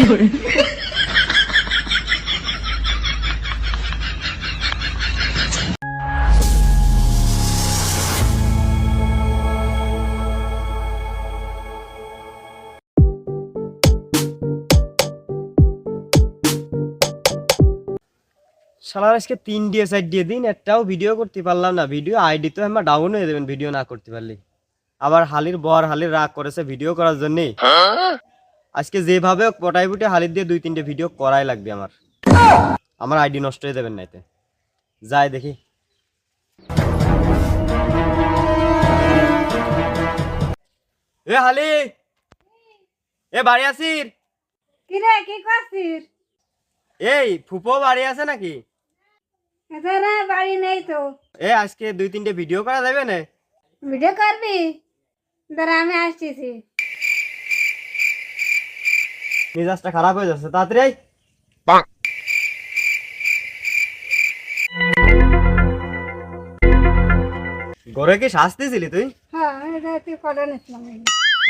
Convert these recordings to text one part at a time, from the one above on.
শালার আজকে 3 দিয়ে 4 দিয়ে দিন একটাও ভিডিও করতে পারলাম না। ভিডিও আইডি তো আমার ডাউন হয়ে যাবেন ভিডিও না করতে পারলে। আবার হালির রাগ করেছে ভিডিও করার জন্য। আজকে যেভাবে পটাই পুটে হালির দিয়ে 2-3টে ভিডিও করাই লাগবে আমার আইডি নষ্ট হয়ে যাবেন নাইতে। যাই দেখি। এ হালি, এ বাড়ি আসির? কি রে, কি করছিস? এই ফুপো বাড়ি আছে নাকি? এখানে বাড়ি নেই তো। এ আজকে 2-3টে ভিডিও করা যাবে না? ভিডিও করবি? দাঁড়া আমি আসতেছি। মেজাজটা খারাপ হয়ে যাচ্ছে, তাড়াতাড়ি আয়। ঘরে কি শাস্তি ছিলি তুই? হ্যাঁ, এটা তুই ফটো নিচ্ছিলাম।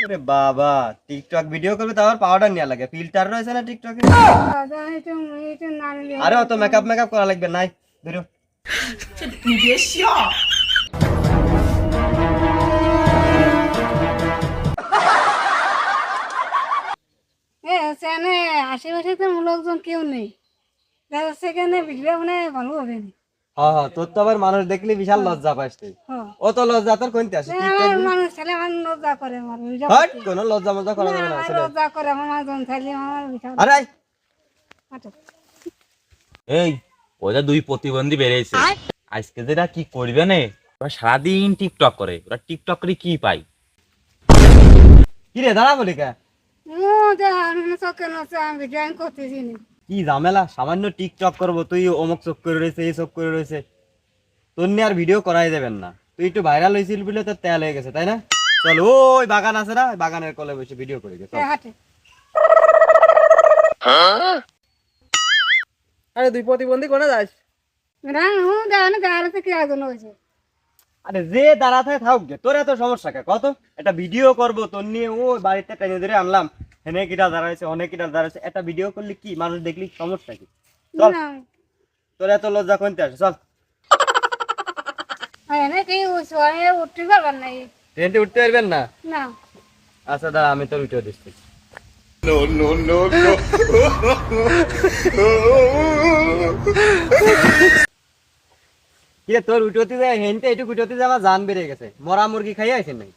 আরে বাবা, টিকটক ভিডিও করবে তো আবার পাউডার নিয়ে লাগে, ফিল্টার রয়েছে না টিকটকে? আরে অত মেকআপ করা লাগবে নাই, ধরো। আশেপাশে তো লোকজন কেউ নেই, সেখানে ভিডিও মানে ভালো হবে না। হ্যাঁ, তোর তো আবার মানুষ দেখলে বিশাল লজ্জা পাস তুই। ও তো লজ্জা তোর কোনতে আসে? মানুষ ছেলে মানুষ লজ্জা করে, কোনো লজ্জা মজা করা যাবে না। লজ্জা করে আমার ছেলে আমার বিশাল। আরে এই ওরা 2 প্রতিবন্ধী বেরিয়েছে, আজকে যেটা কি করবে না, ওরা সারাদিন টিকটক করে। ওরা টিকটক করে কি পাই? কি রে দাঁড়া বলি কে? কি ঝামেলা, সামান্য টিকটক করবো তুই অমুক চোখ করে রয়েছে, এই চোখ করে রয়েছে। তোর নিয়ে আর ভিডিও করাই যাবেন না। তুই একটু ভাইরাল হয়েছিল বলে তোর তেল হয়ে গেছে, তাই না? চল, ওই বাগান আছে না, বাগানের কলে বসে ভিডিও করে গেছে। আরে 2 প্রতিবন্ধী কোনে যাস? আরে যে দাঁড়াতে থাক গে, তোর এত সমস্যা কে কত? একটা ভিডিও করবো তোর নিয়ে, ও বাড়িতে টেনে ধরে আনলাম, হেনে কিটা দাঁড়াইছে, অনেক কিটা দাঁড়াইছে, একটা ভিডিও করলে কি মানুষ দেখলি সমস্যা কি? চল, তোর এত লজ্জা কোনতে আসে? চল। ট্রেনটি উঠতে পারবেন না? আচ্ছা দাঁড়া, আমি তোর উঠে দিচ্ছি। কি তোর উঠতে যায় হেনতে, একটু উঠতে যায় আমার জান বেড়ে গেছে। মরা মুরগি খাইয়ে আইছেন নাকি?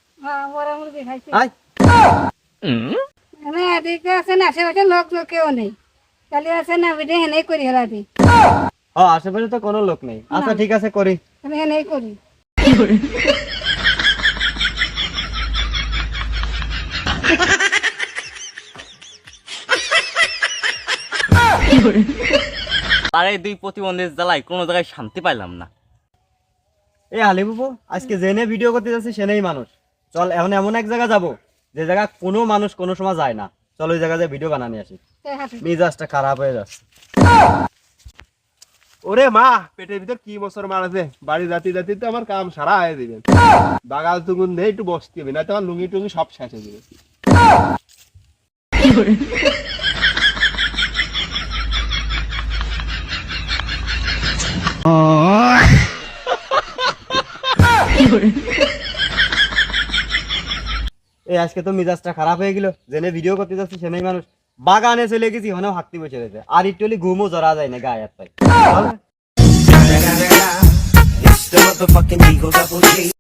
আশেপাশে লোক কেউ নেই, তাহলে আছে না ভিডিও হেনেই করি হেলাদি। আশেপাশে তো কোনো লোক নেই। আচ্ছা ঠিক আছে, করি। হেনেই করি। আরে 2 প্রতিবন্ধীর জ্বালায় কোনো জায়গায় শান্তি পাইলাম না। এই আলি বাবু, আজকে জেনে ভিডিও করতে যাচ্ছে সেনেই মানুষ। চল, এখন এমন এক জায়গা যাবো যে জায়গা কোনো মানুষ কোনো সময় যায় না। চল ওই জায়গায় ভিডিও বানানি আসি। মেজাজটা খারাপ হয়ে যাচ্ছে। ওরে মা, পেটের ভিতর কি বছর মারাছে, বাড়ি জাতি তো আমার কাম সারা হয়ে দিবেন। বাগাল তুগুন দিয়ে একটু বসতে হবে, না তো আমার লুঙ্গি টুঙ্গি সব শেষ হয়ে যাবে। এই আজকে তো মেজাজটা খারাপ হয়ে গেল, জেনে ভিডিও করতে যাচ্ছি সেনেই মানুষ। বাগানে চলে গেছি, ওখানেও হাঁকতে বসে রয়েছে। আর একটু হলে ঘুমও জরা যায় না গায়ে হাত পায়।